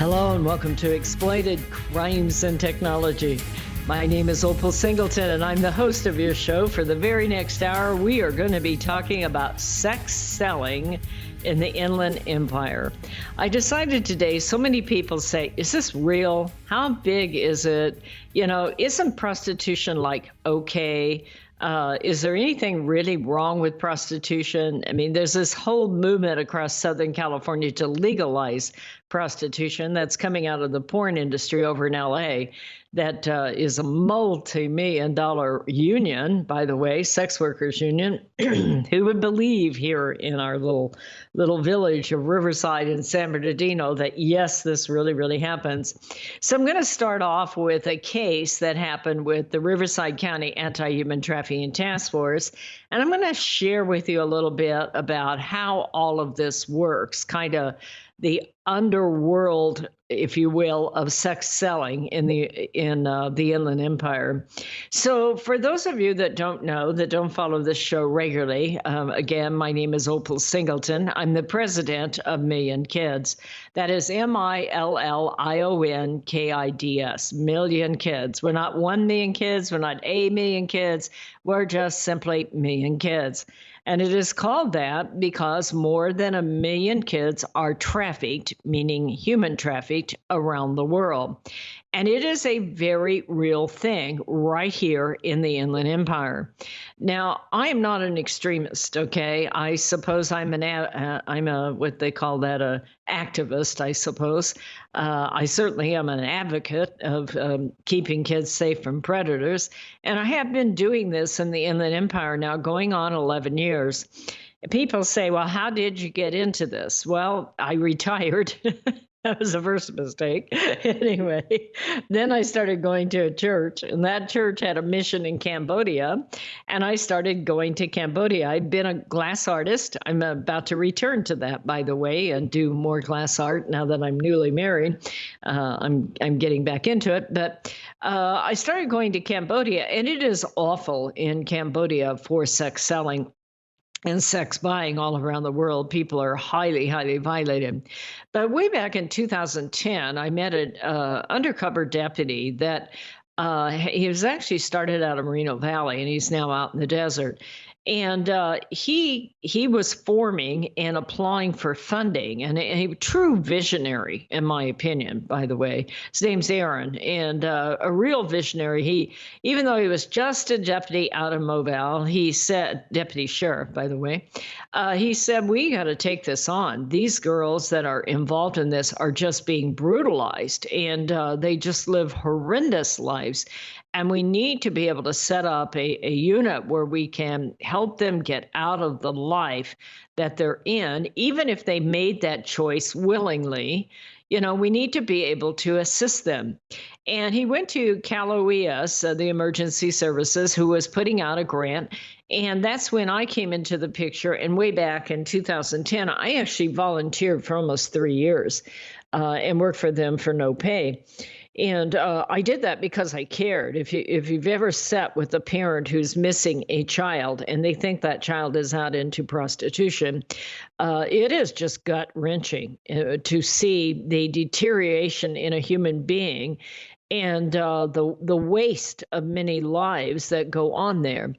Hello and welcome to Exploited Crimes and Technology. My name is Opal Singleton and I'm the host of your show. For the very next hour, we are going to be talking about sex selling in the Inland Empire. I decided today, so many people say, is this real? How big is it? You know, isn't prostitution like okay? Is there anything really wrong with prostitution? I mean, there's this whole movement across Southern California to legalize prostitution that's coming out of the porn industry over in LA. That is a multi-million-dollar union, by the way, sex workers union. Who would believe here in our little village of Riverside in San Bernardino that, yes, this really happens. So I'm going to start off with a case that happened with the Riverside County Anti-Human Trafficking Task Force. And I'm going to share with you a little bit about how all of this works, kind of the underworld, if you will, of sex selling in the Inland Empire. So for those of you that don't know, that don't follow this show regularly, again, my name is Opal Singleton. I'm the president of Million Kids. That is MILLIONKIDS, Million Kids. We're not 1 million kids. We're not a million kids. We're just simply Million Kids. And it is called that because more than 1 million kids are trafficked, meaning human trafficked, around the world. And it is a very real thing right here in the Inland Empire. Now, I am not an extremist, okay? I suppose I'm a what they call that, a activist, I suppose. I certainly am an advocate of keeping kids safe from predators. And I have been doing this in the Inland Empire now going on 11 years. People say, well, how did you get into this? Well, I retired. That was the first mistake. Anyway, then I started going to a church, and that church had a mission in Cambodia, and I started going to Cambodia. I'd been a glass artist. I'm about to return to that, by the way, and do more glass art now that I'm newly married. I'm getting back into it, but I started going to Cambodia, and it is awful in Cambodia for sex selling and sex buying all around the world. People are highly violated. But way back in 2010, I met an undercover deputy that he was actually started out of Moreno Valley, and he's now out in the desert. And he was forming and applying for funding, and a true visionary, in my opinion, by the way. His name's Aaron, and a real visionary. Even though he was just a deputy out of Mobile, he said, deputy sheriff, by the way, he said, we got to take this on. These girls that are involved in this are just being brutalized, and they just live horrendous lives. And we need to be able to set up a unit where we can help them get out of the life that they're in, even if they made that choice willingly. You know, we need to be able to assist them. And he went to Cal OES, the emergency services, who was putting out a grant. And that's when I came into the picture. And way back in 2010, I actually volunteered for almost 3 years and worked for them for no pay. And I did that because I cared. If you've ever sat with a parent who's missing a child and they think that child is out into prostitution, it is just gut-wrenching to see the deterioration in a human being and the waste of many lives that go on there.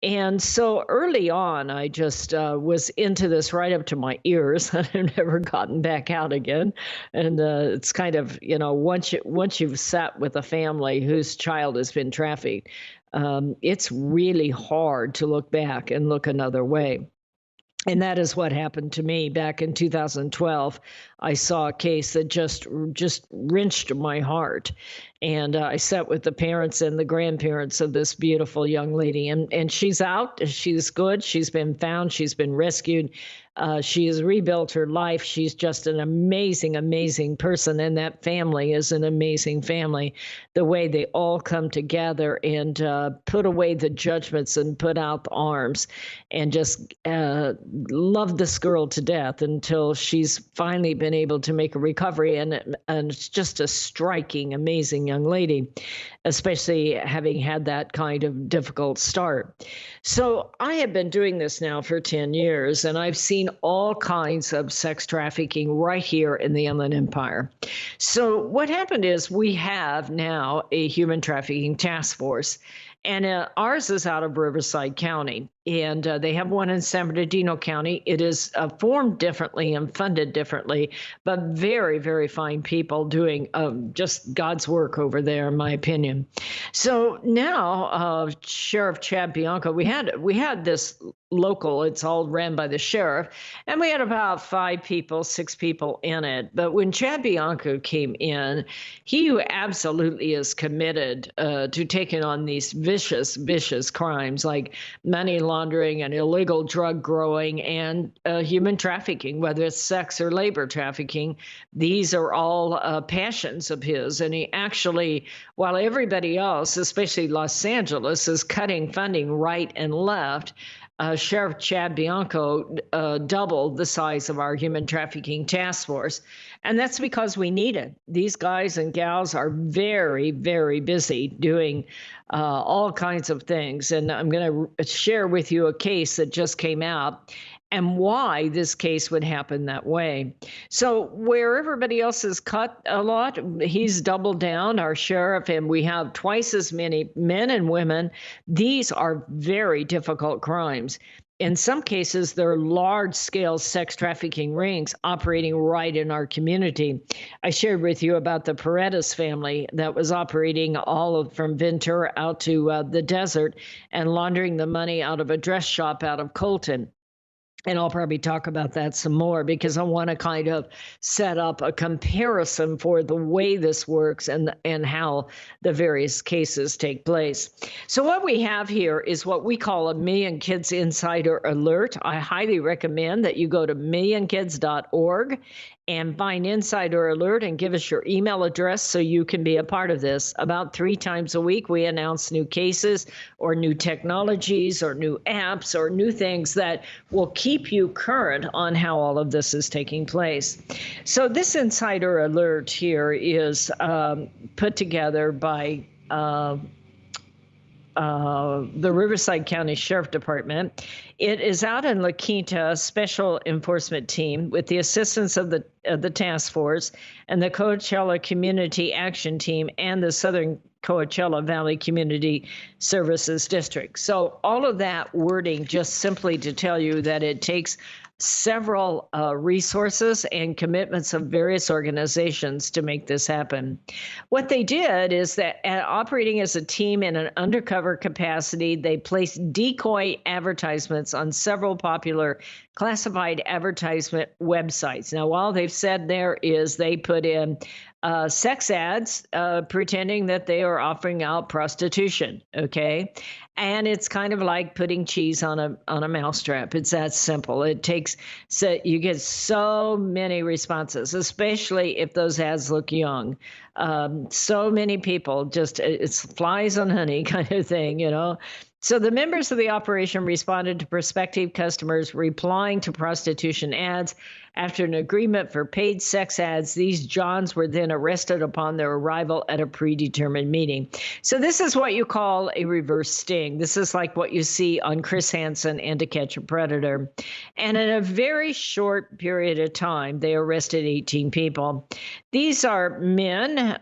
And so early on, I just was into this right up to my ears. I've never gotten back out again. And it's kind of, you know, once you've sat with a family whose child has been trafficked, it's really hard to look back and look another way. And that is what happened to me back in 2012. I saw a case that just wrenched my heart. And I sat with the parents and the grandparents of this beautiful young lady. And she's out. She's good. She's been found. She's been rescued. She has rebuilt her life. She's just an amazing, amazing person. And that family is an amazing family. The way they all come together and put away the judgments and put out the arms and just love this girl to death until she's finally been able to make a recovery. And it's just a striking, amazing young lady, especially having had that kind of difficult start. So I have been doing this now for 10 years, and I've seen all kinds of sex trafficking right here in the Inland Empire. So what happened is we have now a human trafficking task force, and ours is out of Riverside County, and they have one in San Bernardino County. It is formed differently and funded differently, but very, very fine people doing just God's work over there, in my opinion. So now, Sheriff Chad Bianco, we had this local. It's all ran by the sheriff, and we had about 6 people in it. But when Chad Bianco came in, he absolutely is committed to taking on these vicious, vicious crimes like money laundering and illegal drug growing and human trafficking, whether it's sex or labor trafficking. These are all passions of his. And he actually, while everybody else, especially Los Angeles, is cutting funding right and left, Sheriff Chad Bianco doubled the size of our human trafficking task force. And that's because we need it. These guys and gals are very, very busy doing all kinds of things. And I'm going to share with you a case that just came out and why this case would happen that way. So where everybody else has cut a lot, he's doubled down, our sheriff, and we have twice as many men and women. These are very difficult crimes. In some cases, they're large-scale sex trafficking rings operating right in our community. I shared with you about the Paredes family that was operating from Ventura out to the desert and laundering the money out of a dress shop out of Colton. And I'll probably talk about that some more because I want to kind of set up a comparison for the way this works and how the various cases take place. So what we have here is what we call a Million Kids Insider Alert. I highly recommend that you go to millionkids.org and find Insider Alert and give us your email address so you can be a part of this. About 3 times a week, we announce new cases or new technologies or new apps or new things that will keep you current on how all of this is taking place. So this Insider Alert here is put together by the Riverside County Sheriff Department. It is out in La Quinta Special Enforcement Team with the assistance of the task force and the Coachella Community Action Team and the Southern Coachella Valley Community Services District. So all of that wording just simply to tell you that it takes several resources and commitments of various organizations to make this happen. What they did is that operating as a team in an undercover capacity, they placed decoy advertisements on several popular classified advertisement websites. Now, all they've said there is they put in sex ads pretending that they are offering out prostitution, okay? And it's kind of like putting cheese on a mousetrap. It's that simple. So you get so many responses, especially if those ads look young. So many people it's flies on honey kind of thing, you know? So the members of the operation responded to prospective customers replying to prostitution ads. After an agreement for paid sex ads, these Johns were then arrested upon their arrival at a predetermined meeting. So this is what you call a reverse sting. This is like what you see on Chris Hansen and To Catch a Predator. And in a very short period of time, they arrested 18 people. These are men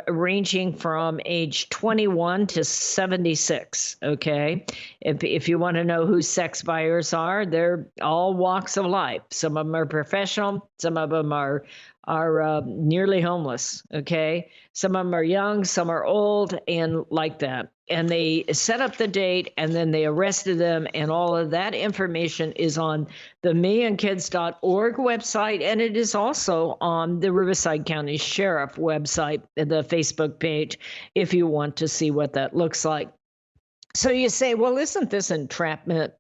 ranging from age 21 to 76, okay? If you want to know who sex buyers are, they're all walks of life. Some of them are professional. Some of them are nearly homeless, okay? Some of them are young, some are old, and like that. And they set up the date, and then they arrested them, and all of that information is on the millionkids.org website, and it is also on the Riverside County Sheriff website, the Facebook page, if you want to see what that looks like. So you say, well, isn't this entrapment?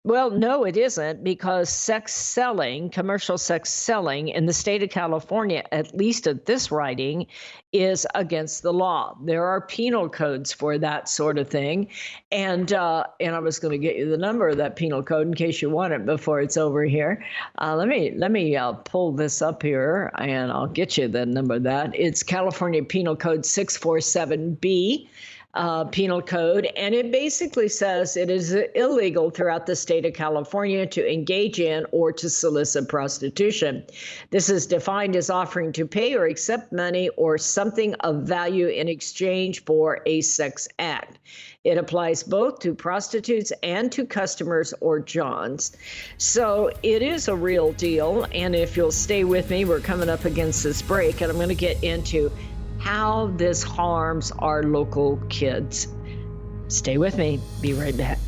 Well, no, it isn't because sex selling, commercial sex selling in the state of California, at least at this writing, is against the law. There are penal codes for that sort of thing, and I was going to get you the number of that penal code in case you want it before it's over here. Let me pull this up here, and I'll get you the number of that. It's California Penal Code 647B. Penal Code, and it basically says it is illegal throughout the state of California to engage in or to solicit prostitution. This is defined as offering to pay or accept money or something of value in exchange for a sex act. It applies both to prostitutes and to customers or johns. So it is a real deal, and if you'll stay with me, we're coming up against this break, and I'm going to get into how this harms our local kids. Stay with me. Be right back.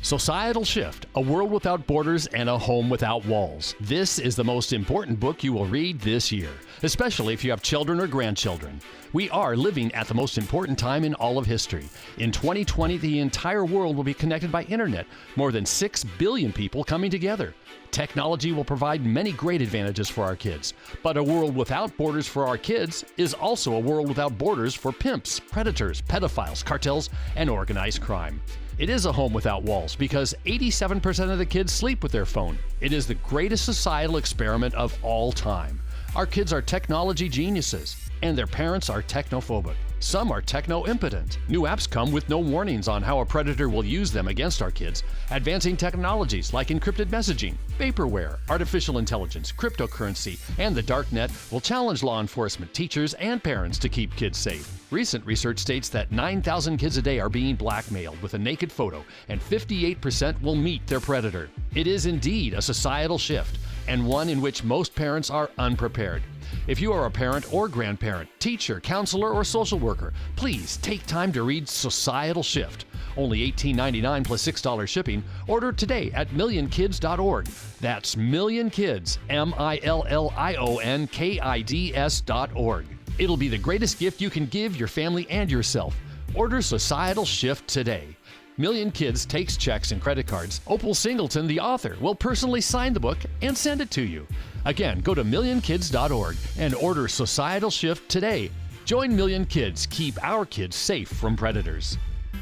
Societal Shift, A World Without Borders and a Home Without Walls. This is the most important book you will read this year, especially if you have children or grandchildren. We are living at the most important time in all of history. In 2020, the entire world will be connected by internet, more than 6 billion people coming together. Technology will provide many great advantages for our kids, but a world without borders for our kids is also a world without borders for pimps, predators, pedophiles, cartels, and organized crime. It is a home without walls because 87% of the kids sleep with their phone. It is the greatest societal experiment of all time. Our kids are technology geniuses, and their parents are technophobic. Some are techno-impotent. New apps come with no warnings on how a predator will use them against our kids. Advancing technologies like encrypted messaging, vaporware, artificial intelligence, cryptocurrency, and the dark net will challenge law enforcement, teachers, and parents to keep kids safe. Recent research states that 9,000 kids a day are being blackmailed with a naked photo, and 58% will meet their predator. It is indeed a societal shift, and one in which most parents are unprepared. If you are a parent or grandparent, teacher, counselor, or social worker, please take time to read Societal Shift. Only $18.99 plus $6 shipping. Order today at millionkids.org. That's millionkids, millionkids.org. It'll be the greatest gift you can give your family and yourself. Order Societal Shift today. Million Kids takes checks and credit cards. Opal Singleton, the author, will personally sign the book and send it to you. Again, go to millionkids.org and order Societal Shift today. Join Million Kids. Keep our kids safe from predators.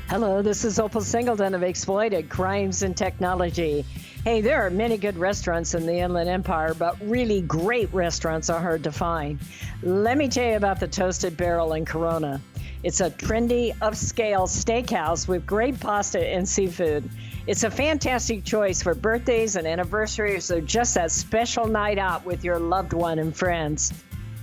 Hello, this is Opal Singleton of Exploited Crimes and Technology. Hey, there are many good restaurants in the Inland Empire, but really great restaurants are hard to find. Let me tell you about the Toasted Barrel in Corona. It's a trendy, upscale steakhouse with great pasta and seafood. It's a fantastic choice for birthdays and anniversaries or just that special night out with your loved one and friends.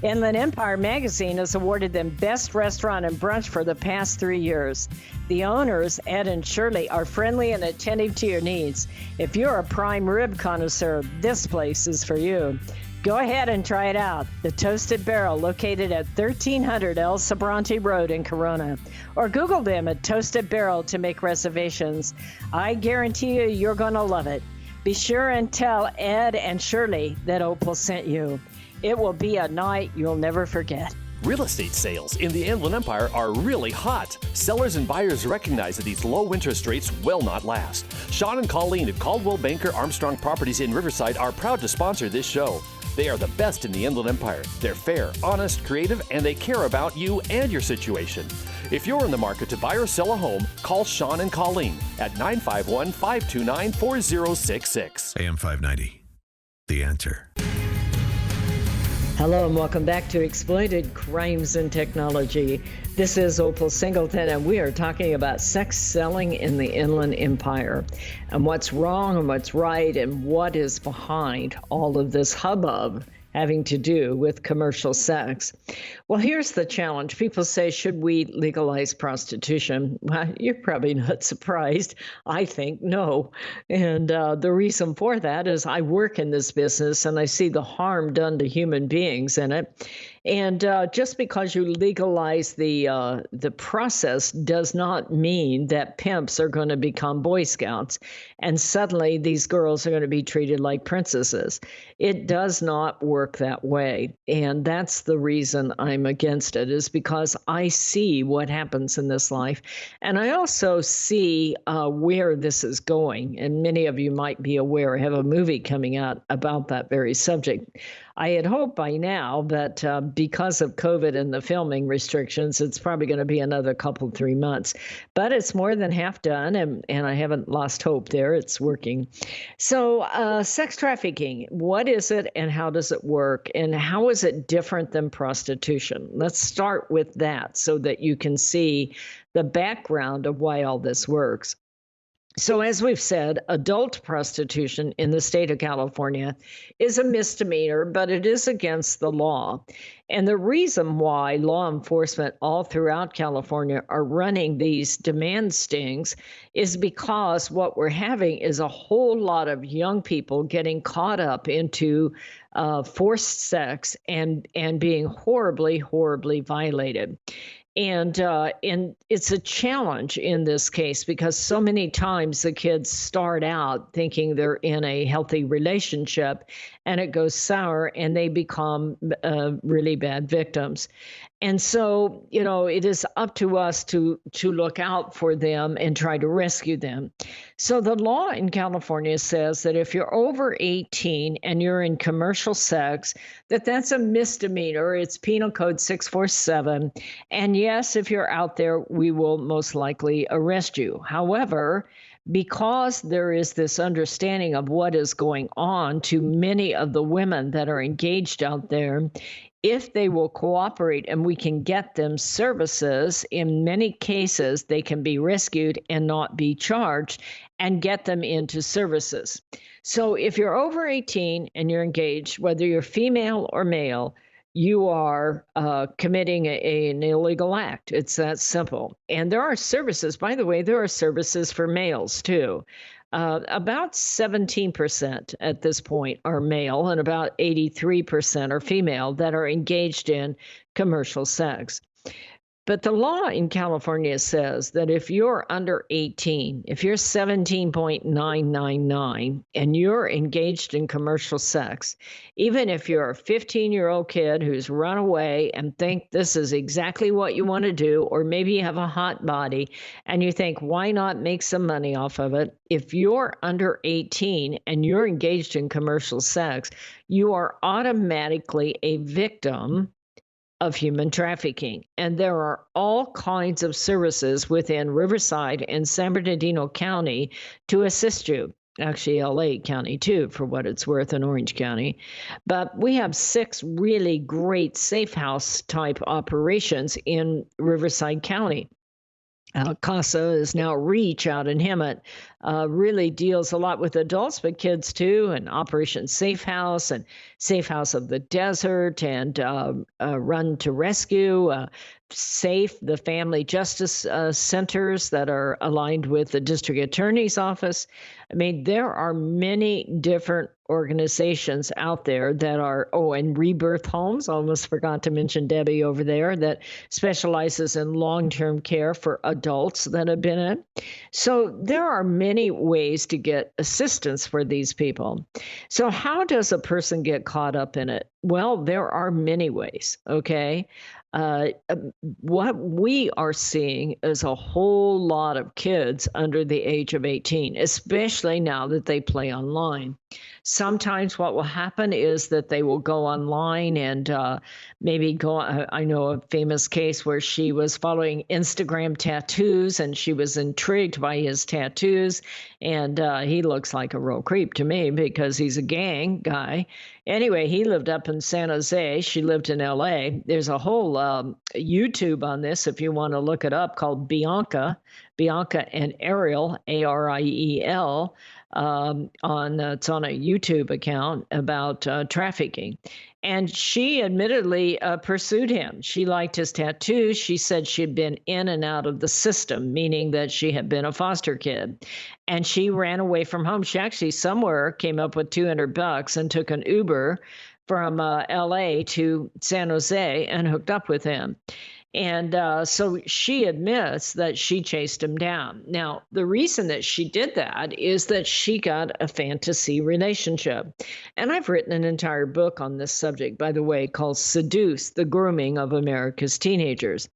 Inland Empire magazine has awarded them Best Restaurant and Brunch for the past 3 years. The owners, Ed and Shirley, are friendly and attentive to your needs. If you're a prime rib connoisseur, this place is for you. Go ahead and try it out. The Toasted Barrel, located at 1300 El Sobrante Road in Corona. Or Google them at Toasted Barrel to make reservations. I guarantee you're going to love it. Be sure and tell Ed and Shirley that Opal sent you. It will be a night you'll never forget. Real estate sales in the Inland Empire are really hot. Sellers and buyers recognize that these low interest rates will not last. Sean and Colleen at Caldwell Banker Armstrong Properties in Riverside are proud to sponsor this show. They are the best in the Inland Empire. They're fair, honest, creative, and they care about you and your situation. If you're in the market to buy or sell a home, call Sean and Colleen at 951-529-4066. AM 590, The Answer. Hello and welcome back to Exploited Crimes and Technology. This is Opal Singleton, and we are talking about sex selling in the Inland Empire and what's wrong and what's right and what is behind all of this hubbub having to do with commercial sex. Well, here's the challenge. People say, should we legalize prostitution? Well, you're probably not surprised. I think no. And the reason for that is I work in this business and I see the harm done to human beings in it. And just because you legalize the process does not mean that pimps are going to become Boy Scouts and suddenly these girls are going to be treated like princesses. It does not work that way. And that's the reason I'm against it, is because I see what happens in this life. And I also see where this is going. And many of you might be aware, I have a movie coming out about that very subject. I had hoped by now that because of COVID and the filming restrictions, it's probably going to be another couple, 3 months. But it's more than half done, and I haven't lost hope there. It's working. So sex trafficking, what is it and how does it work? And how is it different than prostitution? Let's start with that so that you can see the background of why all this works. So, as we've said, adult prostitution in the state of California is a misdemeanor, but it is against the law. And the reason why law enforcement all throughout California are running these demand stings is because what we're having is a whole lot of young people getting caught up into forced sex and being horribly, horribly violated. And it's a challenge in this case because so many times the kids start out thinking they're in a healthy relationship and it goes sour and they become really bad victims. And so, it is up to us to look out for them and try to rescue them. So the law in California says that if you're over 18 and you're in commercial sex, that's a misdemeanor. It's Penal Code 647. And yes, if you're out there, we will most likely arrest you. However, because there is this understanding of what is going on to many of the women that are engaged out there, if they will cooperate and we can get them services, in many cases, they can be rescued and not be charged and get them into services. So if you're over 18 and you're engaged, whether you're female or male, you are committing an illegal act. It's that simple. And there are services, by the way, there are services for males too. About 17% at this point are male and about 83% are female that are engaged in commercial sex. But the law in California says that if you're under 18, if you're 17.999 and you're engaged in commercial sex, even if you're a 15-year-old kid who's run away and think this is exactly what you want to do, or maybe you have a hot body and you think, why not make some money off of it? If you're under 18 and you're engaged in commercial sex, you are automatically a victim of human trafficking. And there are all kinds of services within Riverside and San Bernardino County to assist you. Actually, LA County too, for what it's worth, in Orange County. But we have 6 really great safe house type operations in Riverside County. CASA is now Reach out in Hemet, really deals a lot with adults, but kids too, and Operation Safe House and Safe House of the Desert and Run to Rescue, SAFE, the Family Justice Centers that are aligned with the District Attorney's Office. I mean, there are many different organizations out there that are, and Rebirth Homes, almost forgot to mention Debbie over there, that specializes in long-term care for adults that have been in. So there are many ways to get assistance for these people. So how does a person get caught up in it? Well, there are many ways, okay? What we are seeing is a whole lot of kids under the age of 18, especially now that they play online. Sometimes what will happen is that they will go online and maybe go. I know a famous case where she was following Instagram tattoos and she was intrigued by his tattoos. And he looks like a real creep to me because he's a gang guy. Anyway, he lived up in San Jose. She lived in LA. There's a whole YouTube on this, if you want to look it up, called Bianca and Ariel, Ariel. It's on a YouTube account about trafficking. And she admittedly pursued him. She liked his tattoos. She said she'd been in and out of the system, meaning that she had been a foster kid. And she ran away from home. She actually somewhere came up with $200 and took an Uber from LA to San Jose and hooked up with him. And so she admits that she chased him down. Now, the reason that she did that is that she got a fantasy relationship. And I've written an entire book on this subject, by the way, called Seduced, the Grooming of America's Teenagers.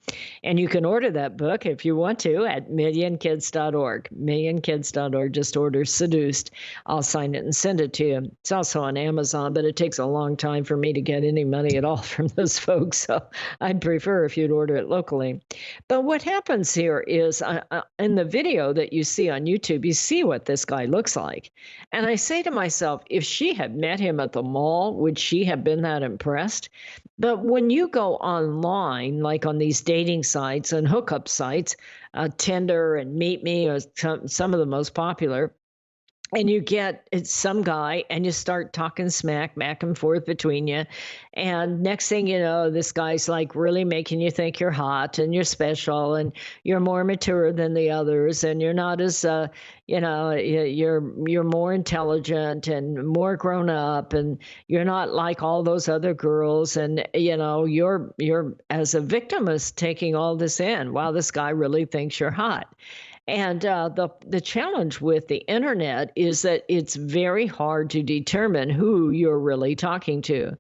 And you can order that book if you want to at millionkids.org. Millionkids.org, just order Seduced. I'll sign it and send it to you. It's also on Amazon, but it takes a long time for me to get any money at all from those folks. So I'd prefer if you'd order it locally. But what happens here is in the video that you see on YouTube, you see what this guy looks like. And I say to myself, if she had met him at the mall, would she have been that impressed? But when you go online, like on these dating sites and hookup sites, Tinder and Meet Me are some of the most popular, and you get some guy and you start talking smack back and forth between you. And next thing you know, this guy's like really making you think you're hot and you're special and you're more mature than the others. And you're not as, you're more intelligent and more grown up, and you're not like all those other girls. And, you're as a victim is taking all this in. Wow, this guy really thinks you're hot. And the challenge with the internet is that it's very hard to determine who you're really talking to.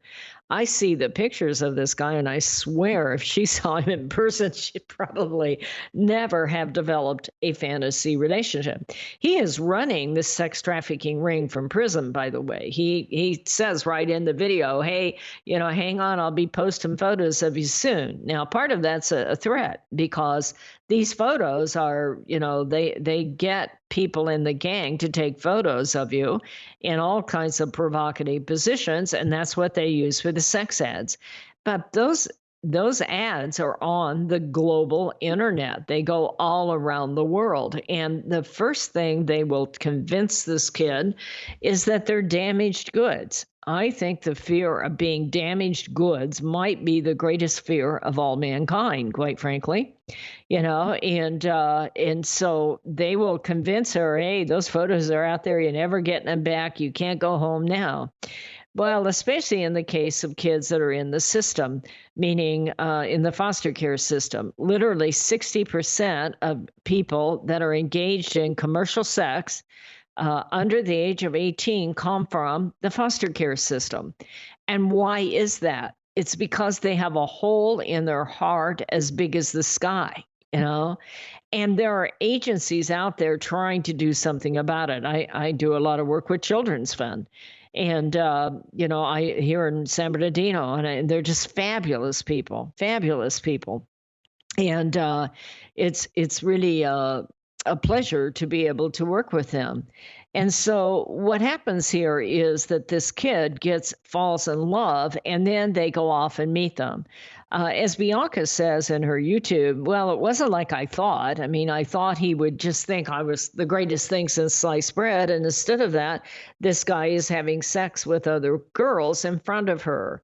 I see the pictures of this guy, and I swear if she saw him in person, she'd probably never have developed a fantasy relationship. He is running the sex trafficking ring from prison, by the way. He says right in the video, hey, hang on, I'll be posting photos of you soon. Now, part of that's a threat, because these photos are, they get people in the gang to take photos of you in all kinds of provocative positions, and that's what they use for the sex ads. But those ads are on the global internet. They go all around the world. And the first thing they will convince this kid is that they're damaged goods. I think the fear of being damaged goods might be the greatest fear of all mankind, quite frankly. And so they will convince her, hey, those photos are out there. You're never getting them back. You can't go home now. Well, especially in the case of kids that are in the system, meaning in the foster care system, literally 60% of people that are engaged in commercial sex under the age of 18 come from the foster care system. And why is that? It's because they have a hole in their heart as big as the sky, and there are agencies out there trying to do something about it. I do a lot of work with Children's Fund. And, I here in San Bernardino, and they're just fabulous people. And it's really a pleasure to be able to work with them. And so what happens here is that this kid falls in love, and then they go off and meet them. As Bianca says in her YouTube, well, it wasn't like I thought. I mean, I thought he would just think I was the greatest thing since sliced bread. And instead of that, this guy is having sex with other girls in front of her.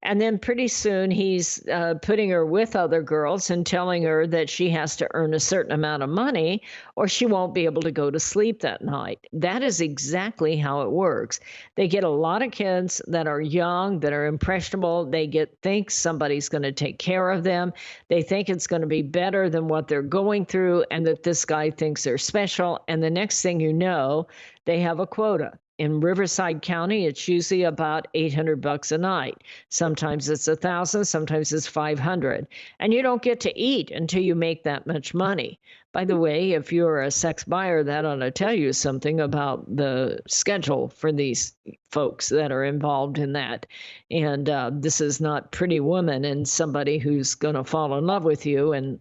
And then pretty soon he's putting her with other girls and telling her that she has to earn a certain amount of money or she won't be able to go to sleep that night. That is exactly how it works. They get a lot of kids that are young, that are impressionable. They think somebody's going to take care of them. They think it's going to be better than what they're going through, and that this guy thinks they're special. And the next thing you know, they have a quota. In Riverside County, it's usually about $800 a night. Sometimes it's $1,000, sometimes it's $500. And you don't get to eat until you make that much money. By the way, if you're a sex buyer, that ought to tell you something about the schedule for these folks that are involved in that. And this is not Pretty Woman and somebody who's going to fall in love with you and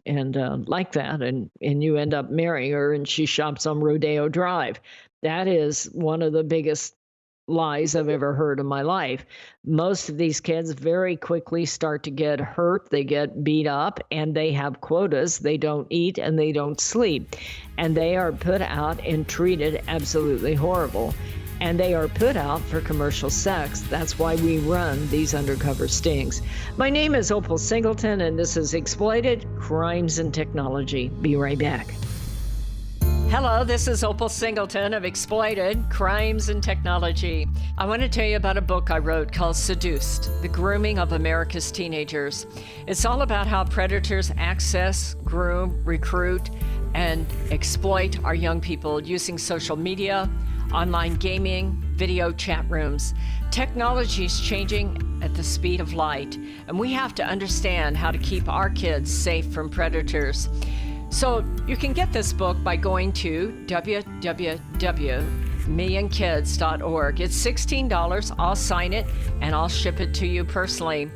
like that, and you end up marrying her and she shops on Rodeo Drive. That is one of the biggest lies I've ever heard in my life. Most of these kids very quickly start to get hurt. They get beat up, and they have quotas. They don't eat and they don't sleep. And they are put out and treated absolutely horrible. And they are put out for commercial sex. That's why we run these undercover stings. My name is Opal Singleton, and this is Exploited Crimes and Technology. Be right back. Hello, this is Opal Singleton of Exploited Crimes and Technology. I want to tell you about a book I wrote called Seduced, The Grooming of America's Teenagers. It's all about how predators access, groom, recruit, and exploit our young people using social media, online gaming, video chat rooms. Technology is changing at the speed of light, and we have to understand how to keep our kids safe from predators. So you can get this book by going to www.millionkids.org. It's $16. I'll sign it and I'll ship it to you personally.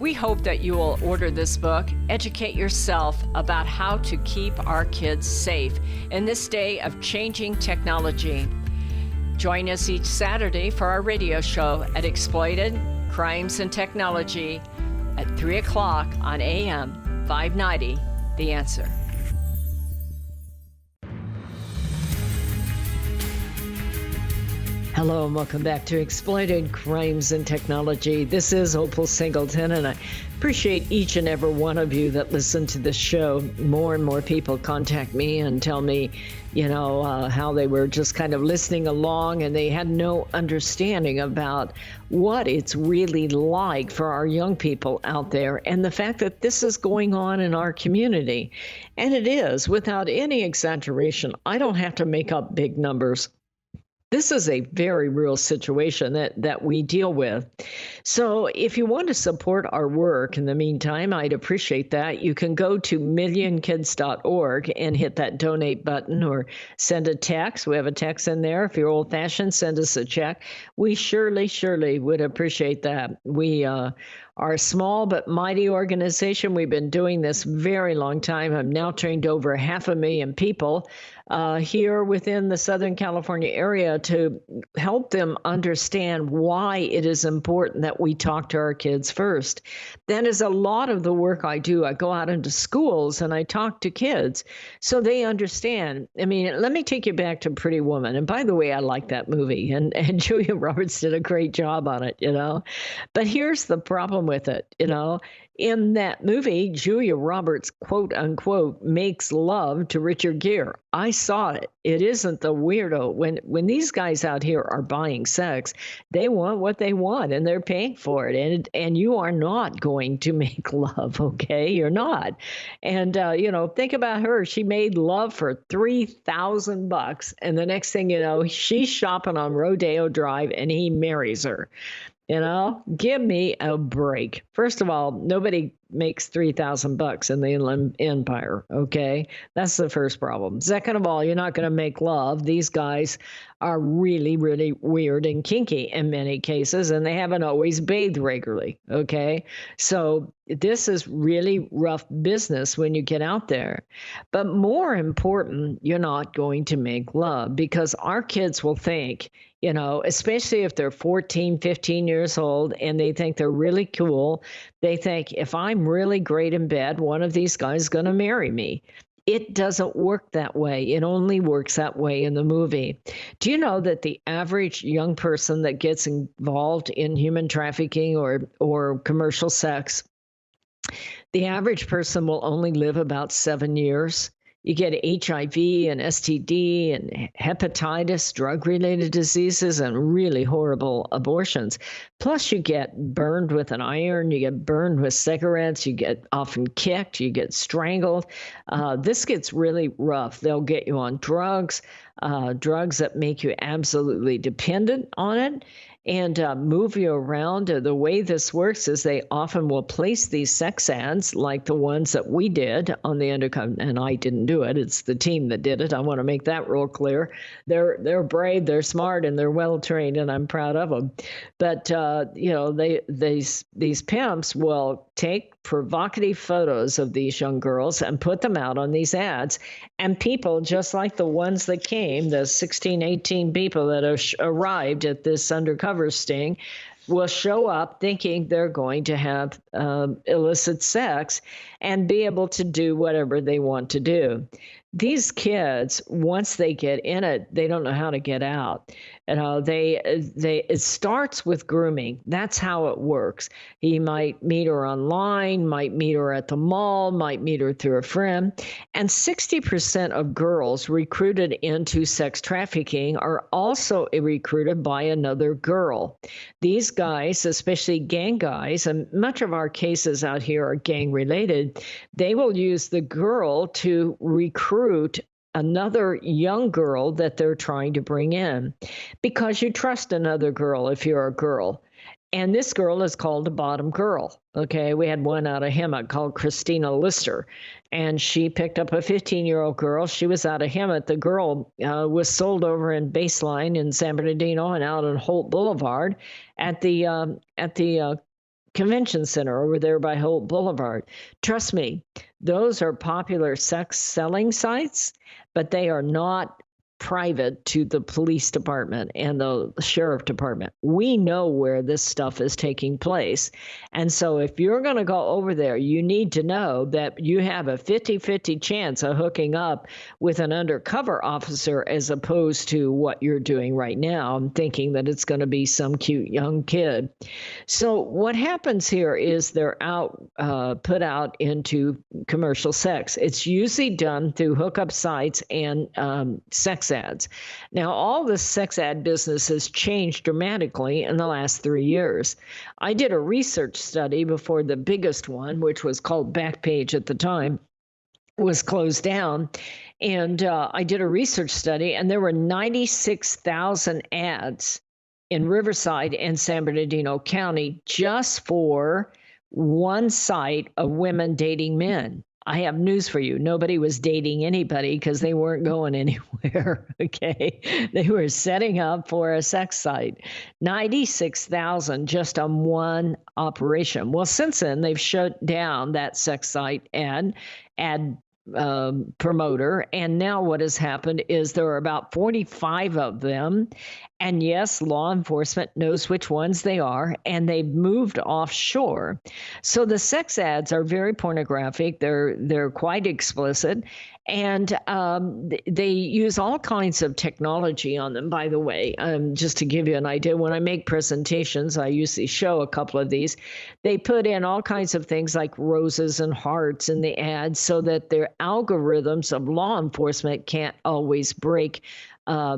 We hope that you will order this book, educate yourself about how to keep our kids safe in this day of changing technology. Join us each Saturday for our radio show at Exploited Crimes and Technology at 3 o'clock on AM 590, The Answer. Hello and welcome back to Exploited Crimes and Technology. This is Opal Singleton, and I appreciate each and every one of you that listen to this show. More and more people contact me and tell me, how they were just kind of listening along and they had no understanding about what it's really like for our young people out there and the fact that this is going on in our community. And it is, without any exaggeration. I don't have to make up big numbers. This is a very real situation that we deal with. So if you want to support our work in the meantime, I'd appreciate that. You can go to millionkids.org and hit that donate button or send a text. We have a text in there. If you're old-fashioned, send us a check. We surely would appreciate that. We are a small but mighty organization. We've been doing this very long time. I've now trained over 500,000 people here within the Southern California area to help them understand why it is important that we talk to our kids first. That is a lot of the work I do. I go out into schools and I talk to kids so they understand. I mean, let me take you back to Pretty Woman. And by the way, I like that movie, and Julia Roberts did a great job on it, But here's the problem with it, In that movie, Julia Roberts, quote unquote, makes love to Richard Gere. I saw it. It isn't the weirdo. When these guys out here are buying sex, they want what they want and they're paying for it. And you are not going to make love, okay? You're not. And, think about her. She made love for $3,000. And the next thing you know, she's shopping on Rodeo Drive and he marries her. Give me a break. First of all, nobody makes $3,000 in the Inland Empire. Okay. That's the first problem. Second of all, you're not going to make love. These guys are really, really weird and kinky in many cases, and they haven't always bathed regularly. Okay. So this is really rough business when you get out there. But more important, you're not going to make love because our kids will think, especially if they're 14, 15 years old and they think they're really cool. They think if I'm really great in bed, one of these guys is going to marry me. It doesn't work that way. It only works that way in the movie. Do you know that the average young person that gets involved in human trafficking or commercial sex, the average person will only live about 7 years? You get HIV and STD and hepatitis, drug-related diseases, and really horrible abortions. Plus, you get burned with an iron, you get burned with cigarettes, you get often kicked, you get strangled. This gets really rough. They'll get you on drugs that make you absolutely dependent on it. And move you around. The way this works is they often will place these sex ads like the ones that we did on the undercover, and I didn't do it. It's the team that did it. I want to make that real clear. They're brave, they're smart, and they're well trained, and I'm proud of them. But these pimps will take provocative photos of these young girls and put them out on these ads. And people, just like the ones that came, the 16, 18 people that arrived at this undercover sting, will show up thinking they're going to have illicit sex and be able to do whatever they want to do. These kids, once they get in it, they don't know how to get out. It starts with grooming. That's how it works. He might meet her online, might meet her at the mall, might meet her through a friend. And 60% of girls recruited into sex trafficking are also recruited by another girl. These guys, especially gang guys, and much of our cases out here are gang related, they will use the girl to recruit another young girl that they're trying to bring in, because you trust another girl if you're a girl. And this girl is called a bottom girl. Okay, we had one out of Hemet called Christina Lister, and she picked up a 15-year-old girl. She was out of Hemet. The girl was sold over in Baseline in San Bernardino and out on Holt Boulevard at the convention center over there by Holt Boulevard. Trust me, those are popular sex selling sites, but they are not private to the police department and the sheriff department. We know where this stuff is taking place. And so if you're going to go over there, you need to know that you have a 50-50 chance of hooking up with an undercover officer as opposed to what you're doing right now. I'm thinking that it's going to be some cute young kid. So what happens here is they're put out into commercial sex. It's usually done through hookup sites and sex ads. Now, all this sex ad business has changed dramatically in the last 3 years. I did a research study before the biggest one, which was called Backpage at the time, was closed down. And I did a research study, and there were 96,000 ads in Riverside and San Bernardino County just for one site of women dating men. I have news for you. Nobody was dating anybody because they weren't going anywhere, okay? They were setting up for a sex site. 96,000 just on one operation. Well, since then, they've shut down that sex site ad promoter. And now what has happened is there are about 45 of them. And yes, law enforcement knows which ones they are, and they've moved offshore. So the sex ads are very pornographic. They're quite explicit, and they use all kinds of technology on them, by the way. Just to give you an idea, when I make presentations, I usually show a couple of these. They put in all kinds of things like roses and hearts in the ads so that their algorithms of law enforcement can't always break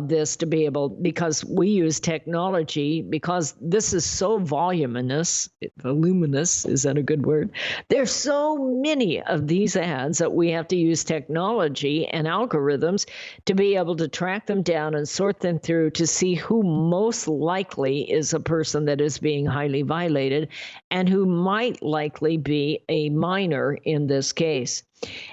this to be able, because we use technology, because this is so voluminous, is that a good word? There's so many of these ads that we have to use technology and algorithms to be able to track them down and sort them through to see who most likely is a person that is being highly violated and who might likely be a minor in this case.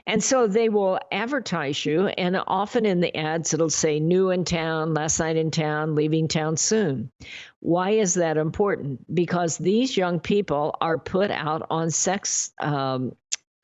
And so they will advertise you, and often in the ads, it'll say new in town, last night in town, leaving town soon. Why is that important? Because these young people are put out on sex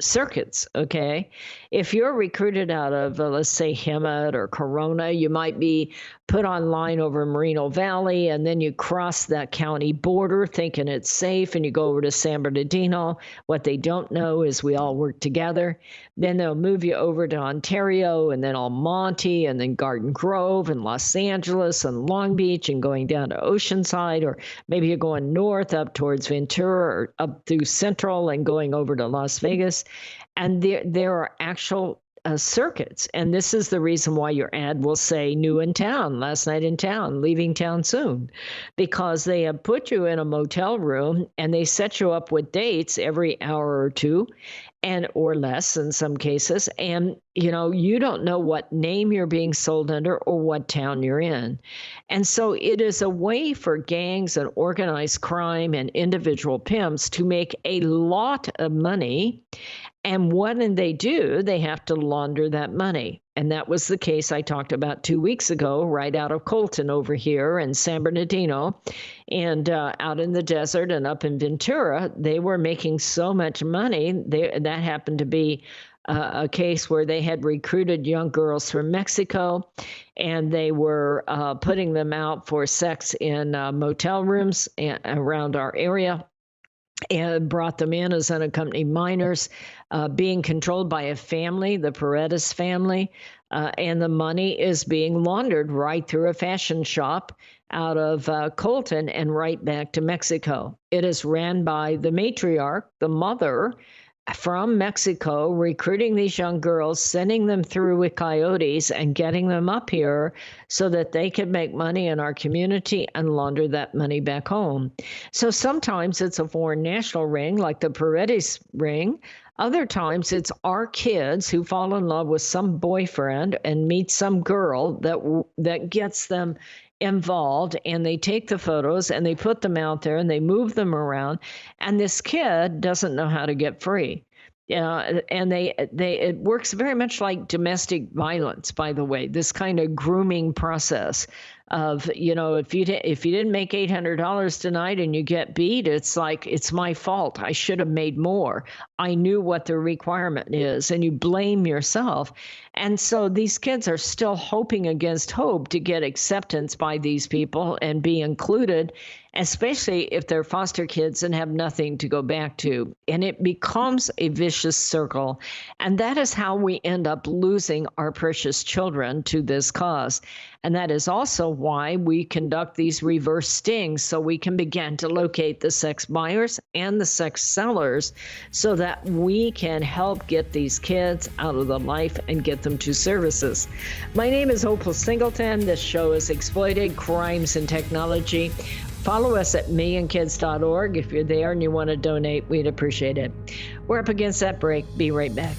circuits, okay? If you're recruited out of, let's say, Hemet or Corona, you might be put online over Moreno Valley, and then you cross that county border thinking it's safe, and you go over to San Bernardino. What they don't know is we all work together. Then they'll move you over to Ontario, and then Almonte, and then Garden Grove, and Los Angeles, and Long Beach, and going down to Oceanside, or maybe you're going north up towards Ventura, or up through Central and going over to Las Vegas. And there are actual circuits. And this is the reason why your ad will say new in town, last night in town, leaving town soon, because they have put you in a motel room and they set you up with dates every hour or two, and or less in some cases. And, you don't know what name you're being sold under or what town you're in. And so it is a way for gangs and organized crime and individual pimps to make a lot of money. And what do? They have to launder that money. And that was the case I talked about 2 weeks ago, right out of Colton over here in San Bernardino, and out in the desert and up in Ventura. They were making so much money. That happened to be a case where they had recruited young girls from Mexico, and they were putting them out for sex in motel rooms around our area, and brought them in as unaccompanied minors, being controlled by a family, the Paredes family, and the money is being laundered right through a fashion shop out of Colton and right back to Mexico. It is ran by the matriarch, the mother, from Mexico, recruiting these young girls, sending them through with coyotes and getting them up here so that they could make money in our community and launder that money back home. So sometimes it's a foreign national ring like the Paredes ring. Other times it's our kids who fall in love with some boyfriend and meet some girl that gets them involved, and they take the photos and they put them out there and they move them around, and this kid doesn't know how to get free. And it works very much like domestic violence, by the way, this kind of grooming process of, if you didn't make $800 tonight and you get beat, it's like, it's my fault. I should have made more. I knew what the requirement is, and you blame yourself. And so these kids are still hoping against hope to get acceptance by these people and be included, especially if they're foster kids and have nothing to go back to. And it becomes a vicious circle. And that is how we end up losing our precious children to this cause. And that is also why we conduct these reverse stings, so we can begin to locate the sex buyers and the sex sellers so that we can help get these kids out of the life and get them to services. My name is Opal Singleton. This show is Exploited Crimes and Technology. Follow us at millionkids.org. If you're there and you want to donate, we'd appreciate it. We're up against that break. Be right back.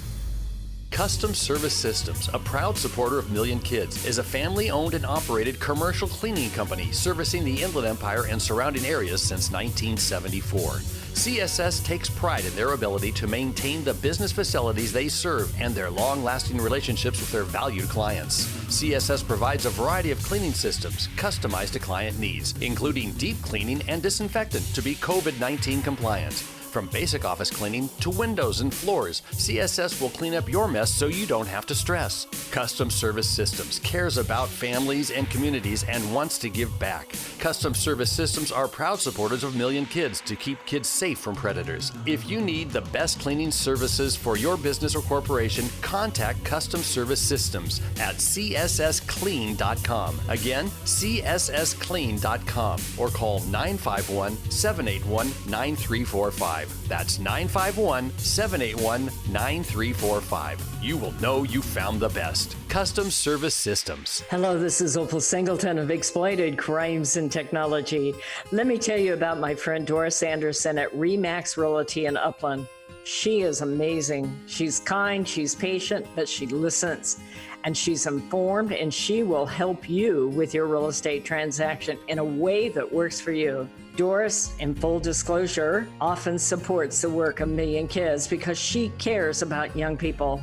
Custom Service Systems, a proud supporter of Million Kids, is a family-owned and operated commercial cleaning company servicing the Inland Empire and surrounding areas since 1974. CSS takes pride in their ability to maintain the business facilities they serve and their long-lasting relationships with their valued clients. CSS provides a variety of cleaning systems customized to client needs, including deep cleaning and disinfectant to be COVID-19 compliant. From basic office cleaning to windows and floors, CSS will clean up your mess so you don't have to stress. Custom Service Systems cares about families and communities and wants to give back. Custom Service Systems are proud supporters of Million Kids to keep kids safe from predators. If you need the best cleaning services for your business or corporation, contact Custom Service Systems at cssclean.com. Again, cssclean.com, or call 951-781-9345. That's 951-781-9345. You will know you found the best. Custom Service Systems. Hello, this is Opal Singleton of Exploited Crimes and Technology. Let me tell you about my friend Doris Anderson at Remax Realty in Upland. She is amazing. She's kind, she's patient, but she listens. And she's informed, and she will help you with your real estate transaction in a way that works for you. Doris, in full disclosure, often supports the work of Million Kids because she cares about young people.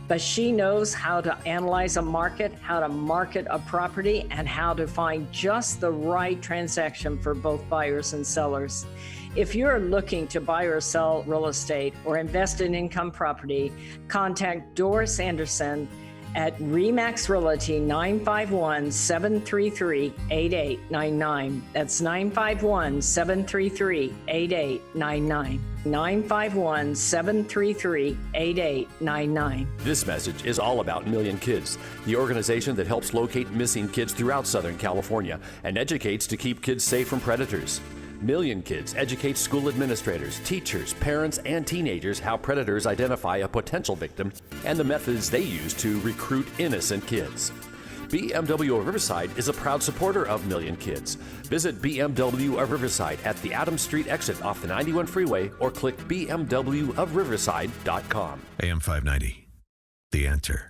But she knows how to analyze a market, how to market a property, and how to find just the right transaction for both buyers and sellers. If you're looking to buy or sell real estate or invest in income property, contact Doris Anderson at Remax Realty, 951-733-8899. That's 951-733-8899. 951-733-8899. This message is all about Million Kids, the organization that helps locate missing kids throughout Southern California and educates to keep kids safe from predators. Million Kids educates school administrators, teachers, parents, and teenagers how predators identify a potential victim and the methods they use to recruit innocent kids. BMW of Riverside is a proud supporter of Million Kids. Visit BMW of Riverside at the Adams Street exit off the 91 freeway or click bmwofriverside.com. AM 590, The Answer.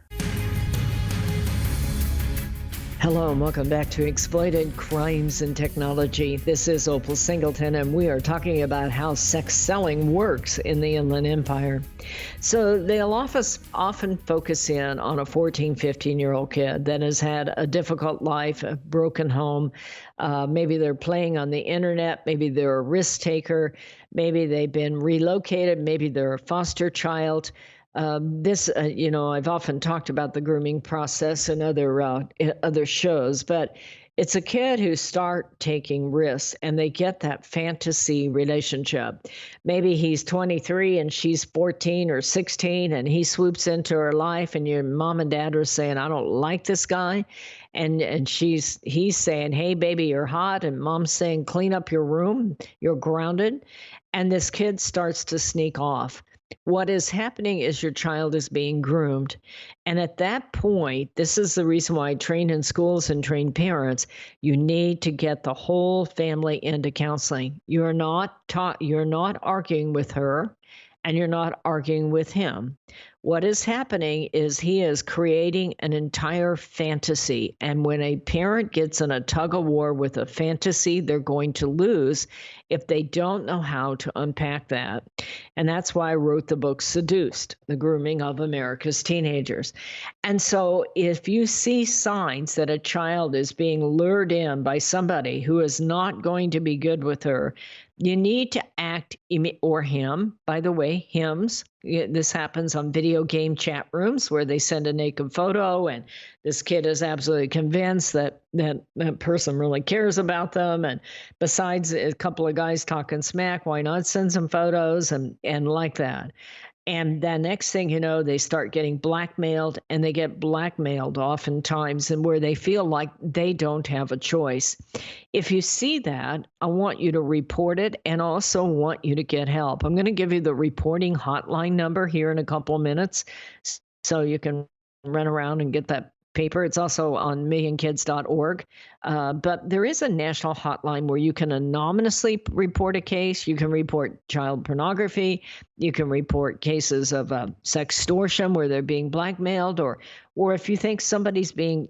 Hello and welcome back to Exploited Crimes and Technology. This is Opal Singleton, and we are talking about how sex selling works in the Inland Empire. So they'll often focus in on a 14, 15-year-old kid that has had a difficult life, a broken home. Maybe they're playing on the internet. Maybe they're a risk taker. Maybe they've been relocated. Maybe they're a foster child. I've often talked about the grooming process in other shows, but it's a kid who start taking risks and they get that fantasy relationship. Maybe he's 23 and she's 14 or 16 and he swoops into her life and your mom and dad are saying, I don't like this guy. And he's saying, hey, baby, you're hot. And mom's saying, clean up your room. You're grounded. And this kid starts to sneak off. What is happening is your child is being groomed. And at that point, this is the reason why I train in schools and train parents. You need to get the whole family into counseling. You're not arguing with her and you're not arguing with him. What is happening is he is creating an entire fantasy. And when a parent gets in a tug of war with a fantasy, they're going to lose if they don't know how to unpack that. And that's why I wrote the book Seduced, The Grooming of America's Teenagers. And so if you see signs that a child is being lured in by somebody who is not going to be good with her, you need to act, or him, by the way, hims. This happens on video game chat rooms where they send a naked photo and this kid is absolutely convinced that person really cares about them. And besides a couple of guys talking smack, why not send some photos and like that? And the next thing you know, they start getting blackmailed, and they get blackmailed oftentimes and where they feel like they don't have a choice. If you see that, I want you to report it and also want you to get help. I'm going to give you the reporting hotline number here in a couple of minutes so you can run around and get that paper. It's also on millionkids.org. But there is a national hotline where you can anonymously report a case. You can report child pornography. You can report cases of sextortion where they're being blackmailed, or if you think somebody's being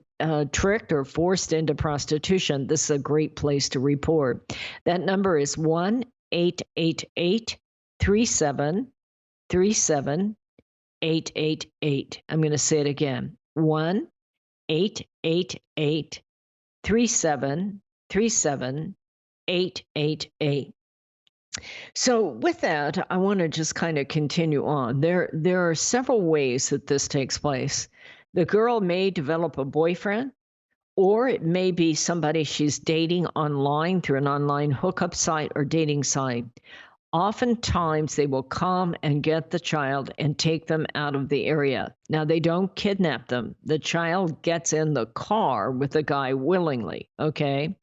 tricked or forced into prostitution, this is a great place to report. That number is 1-888-3737-888. I'm going to say it again. 1-888-3737-888. So with that, I want to just kind of continue on. There are several ways that this takes place. The girl may develop a boyfriend, or it may be somebody she's dating online through an online hookup site or dating site. Oftentimes, they will come and get the child and take them out of the area. Now, they don't kidnap them. The child gets in the car with the guy willingly, okay,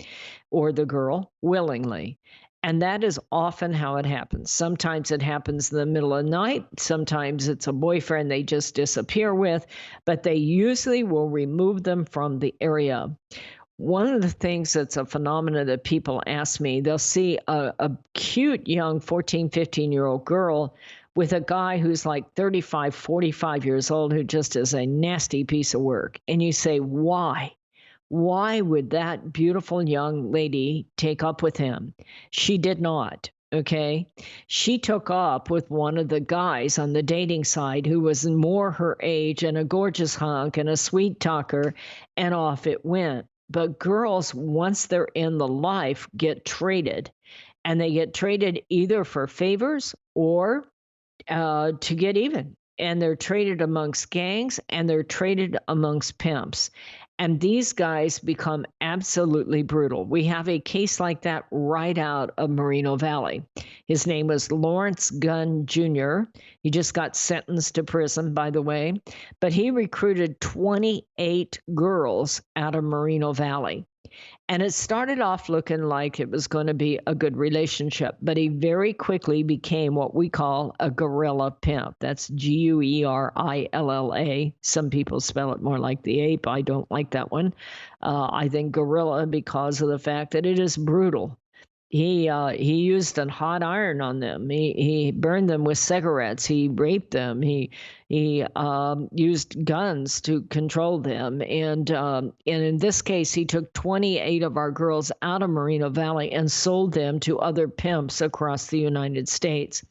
or the girl willingly. And that is often how it happens. Sometimes it happens in the middle of the night. Sometimes it's a boyfriend they just disappear with, but they usually will remove them from the area. One of the things that's a phenomenon that people ask me, they'll see a cute young 14, 15-year-old girl with a guy who's like 35, 45 years old who just is a nasty piece of work. And you say, why? Why would that beautiful young lady take up with him? She did not. Okay. She took up with one of the guys on the dating side who was more her age and a gorgeous hunk and a sweet talker, and off it went. But girls, once they're in the life, get traded, and they get traded either for favors or to get even. And they're traded amongst gangs, and they're traded amongst pimps. And these guys become absolutely brutal. We have a case like that right out of Moreno Valley. His name was Lawrence Gunn Jr. He just got sentenced to prison, by the way. But he recruited 28 girls out of Moreno Valley. And it started off looking like it was going to be a good relationship, but he very quickly became what we call a guerrilla pimp. That's Guerilla. Some people spell it more like the ape. I don't like that one. I think guerrilla because of the fact that it is brutal. He used a hot iron on them. He burned them with cigarettes. He raped them. He used guns to control them. And in this case, he took 28 of our girls out of Moreno Valley and sold them to other pimps across the United States.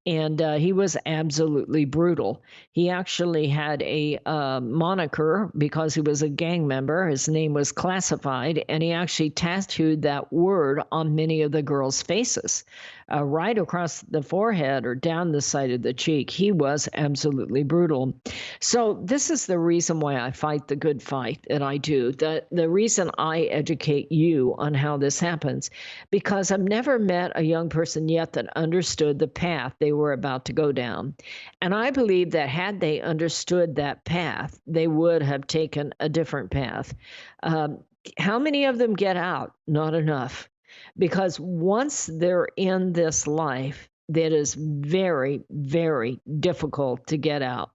And he was absolutely brutal. He actually had a moniker because he was a gang member. His name was Classified, and he actually tattooed that word on many of the girls' faces, right across the forehead or down the side of the cheek. He was absolutely absolutely brutal. So this is the reason why I fight the good fight that I do. The reason I educate you on how this happens, because I've never met a young person yet that understood the path they were about to go down. And I believe that had they understood that path, they would have taken a different path. How many of them get out? Not enough. Because once they're in this life, that is very, very difficult to get out.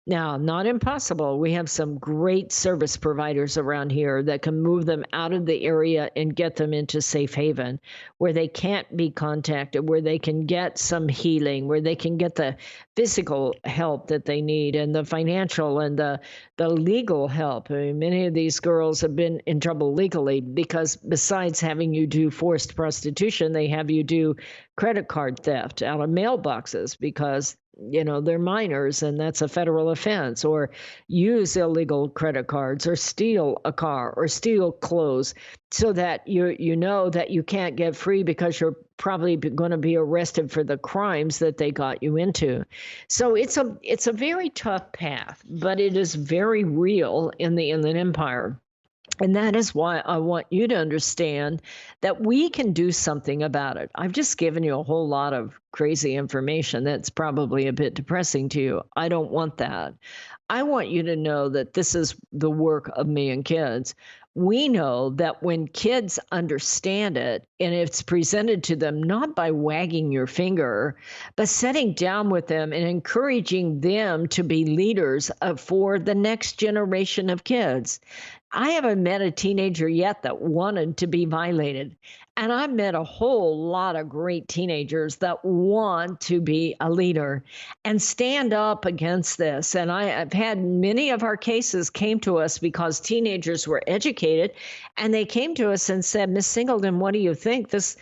Now, not impossible. We have some great service providers around here that can move them out of the area and get them into safe haven where they can't be contacted, where they can get some healing, where they can get the physical help that they need and the financial and the legal help. I mean, many of these girls have been in trouble legally because besides having you do forced prostitution, they have you do credit card theft out of mailboxes because they're minors and that's a federal offense, or use illegal credit cards or steal a car or steal clothes so that you know that you can't get free because you're probably going to be arrested for the crimes that they got you into. So it's a very tough path, but it is very real in the Inland Empire. And that is why I want you to understand that we can do something about it. I've just given you a whole lot of crazy information that's probably a bit depressing to you. I don't want that. I want you to know that this is the work of me and kids. We know that when kids understand it and it's presented to them not by wagging your finger, but sitting down with them and encouraging them to be leaders for the next generation of kids. I haven't met a teenager yet that wanted to be violated. And I've met a whole lot of great teenagers that want to be a leader and stand up against this. And I've had many of our cases came to us because teenagers were educated and they came to us and said, Miss Singleton, what do you think? This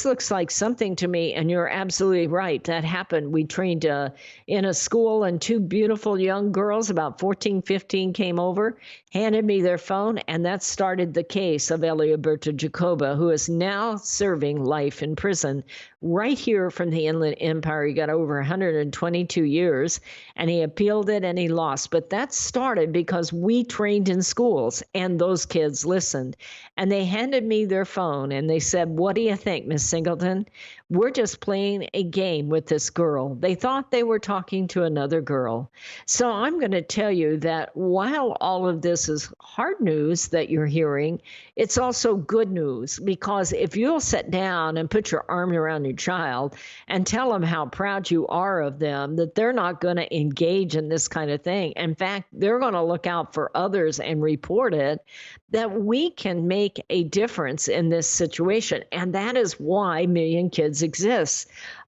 looks like something to me. And you're absolutely right. That happened. We trained in a school and two beautiful young girls, about 14, 15, came over, handed me their phone, and that started the case of Eliaberto Jacoba, who is now serving life in prison right here from the Inland Empire. He got over 122 years, and he appealed it and he lost. But that started because we trained in schools, and those kids listened. And they handed me their phone, and they said, what do you think, Miss Singleton? We're just playing a game with this girl. They thought they were talking to another girl. So I'm going to tell you that while all of this is hard news that you're hearing, it's also good news, because if you'll sit down and put your arm around your child and tell them how proud you are of them, that they're not going to engage in this kind of thing. In fact, they're going to look out for others and report it, that we can make a difference in this situation. And that is why Million Kids exists.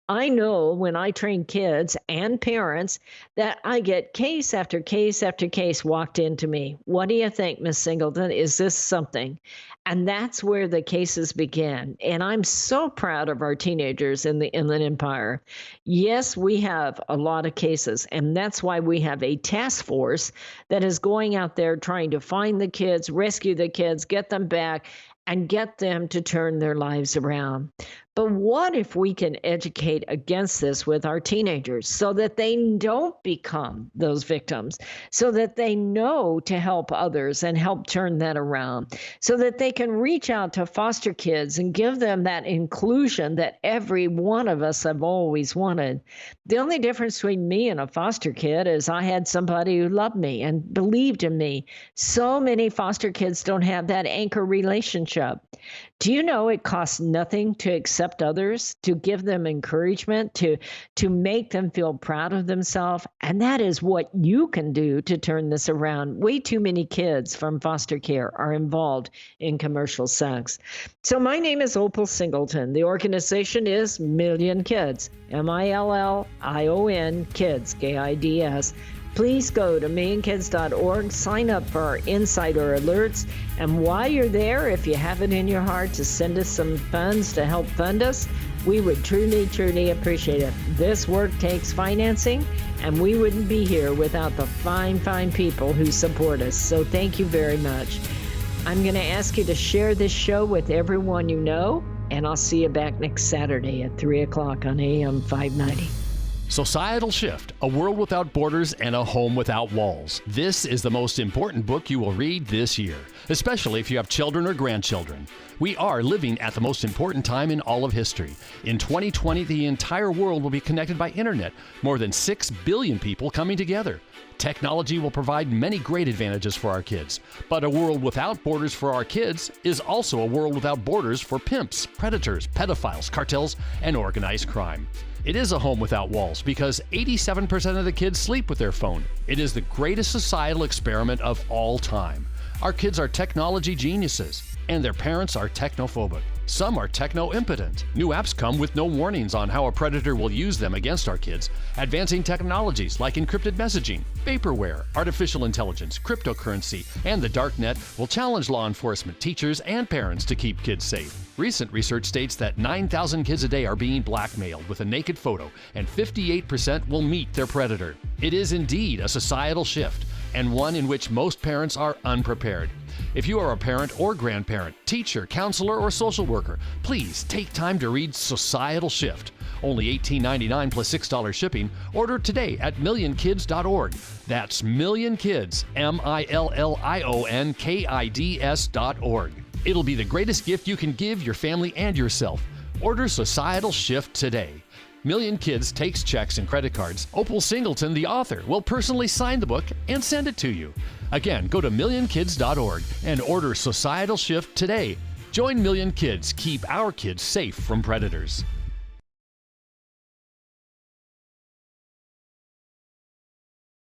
I know when I train kids and parents that I get case after case after case walked into me. What do you think, Miss Singleton? Is this something? And that's where the cases begin. And I'm so proud of our teenagers in the Inland Empire. Yes, we have a lot of cases, and that's why we have a task force that is going out there trying to find the kids, rescue the kids, get them back, and get them to turn their lives around. But what if we can educate against this with our teenagers so that they don't become those victims, so that they know to help others and help turn that around, so that they can reach out to foster kids and give them that inclusion that every one of us have always wanted. The only difference between me and a foster kid is I had somebody who loved me and believed in me. So many foster kids don't have that anchor relationship. Do you know it costs nothing to accept others, to give them encouragement, to make them feel proud of themselves? And that is what you can do to turn this around. Way too many kids from foster care are involved in commercial sex. So my name is Opal Singleton. The organization is Million Kids, MILLION Kids, KIDS. Please go to millionkids.org, sign up for our insider alerts, and while you're there, if you have it in your heart to send us some funds to help fund us, we would truly, truly appreciate it. This work takes financing, and we wouldn't be here without the fine, fine people who support us. So thank you very much. I'm going to ask you to share this show with everyone you know, and I'll see you back next Saturday at 3 o'clock on AM 590. Societal Shift, A World Without Borders and a Home Without Walls. This is the most important book you will read this year, especially if you have children or grandchildren. We are living at the most important time in all of history. In 2020, the entire world will be connected by internet, more than 6 billion people coming together. Technology will provide many great advantages for our kids, but a world without borders for our kids is also a world without borders for pimps, predators, pedophiles, cartels, and organized crime. It is a home without walls because 87% of the kids sleep with their phone. It is the greatest societal experiment of all time. Our kids are technology geniuses, and their parents are technophobic. Some are techno-impotent. New apps come with no warnings on how a predator will use them against our kids. Advancing technologies like encrypted messaging, vaporware, artificial intelligence, cryptocurrency, and the dark net will challenge law enforcement, teachers, and parents to keep kids safe. Recent research states that 9,000 kids a day are being blackmailed with a naked photo, and 58% will meet their predator. It is indeed a societal shift, and one in which most parents are unprepared. If you are a parent or grandparent, teacher, counselor, or social worker, please take time to read Societal Shift. Only $18.99 plus $6 shipping. Order today at millionkids.org. That's millionkids, millionkids.org. It'll be the greatest gift you can give your family and yourself. Order Societal Shift today. Million Kids takes checks and credit cards. Opal Singleton, the author, will personally sign the book and send it to you. Again, go to millionkids.org and order Societal Shift today. Join Million Kids. Keep our kids safe from predators.